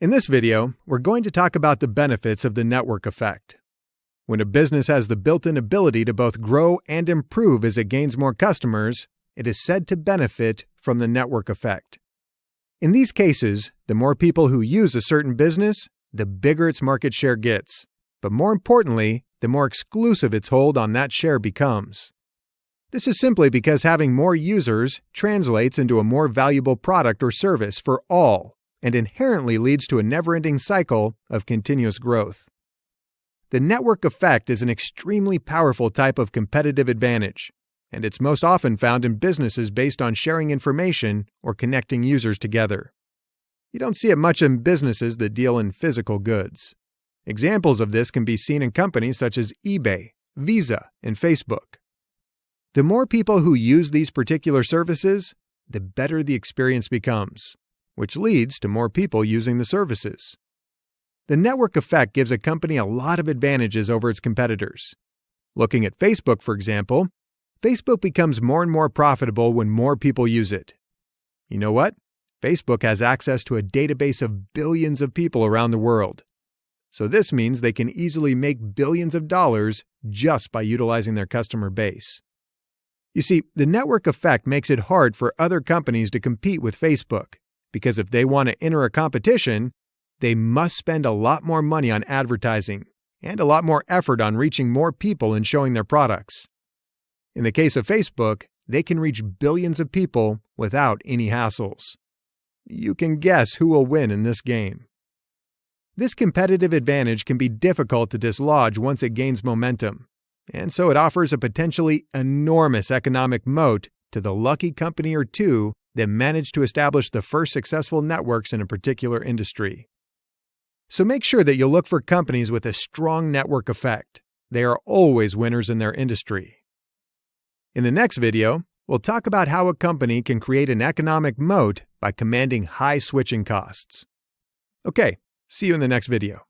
In this video, we're going to talk about the benefits of the network effect. When a business has the built-in ability to both grow and improve as it gains more customers, it is said to benefit from the network effect. In these cases, the more people who use a certain business, the bigger its market share gets. But more importantly, the more exclusive its hold on that share becomes. This is simply because having more users translates into a more valuable product or service for all, and inherently leads to a never-ending cycle of continuous growth. The network effect is an extremely powerful type of competitive advantage, and it's most often found in businesses based on sharing information or connecting users together. You don't see it much in businesses that deal in physical goods. Examples of this can be seen in companies such as eBay, Visa, and Facebook. The more people who use these particular services, the better the experience becomes, which leads to more people using the services. The network effect gives a company a lot of advantages over its competitors. Looking at Facebook, for example, Facebook becomes more and more profitable when more people use it. You know what? Facebook has access to a database of billions of people around the world. So this means they can easily make billions of dollars just by utilizing their customer base. You see, the network effect makes it hard for other companies to compete with Facebook, because if they want to enter a competition, they must spend a lot more money on advertising and a lot more effort on reaching more people and showing their products. In the case of Facebook, they can reach billions of people without any hassles. You can guess who will win in this game. This competitive advantage can be difficult to dislodge once it gains momentum, and so it offers a potentially enormous economic moat to the lucky company or two that managed to establish the first successful networks in a particular industry. So make sure that you'll look for companies with a strong network effect. They are always winners in their industry. In the next video, we'll talk about how a company can create an economic moat by commanding high switching costs. Okay, see you in the next video.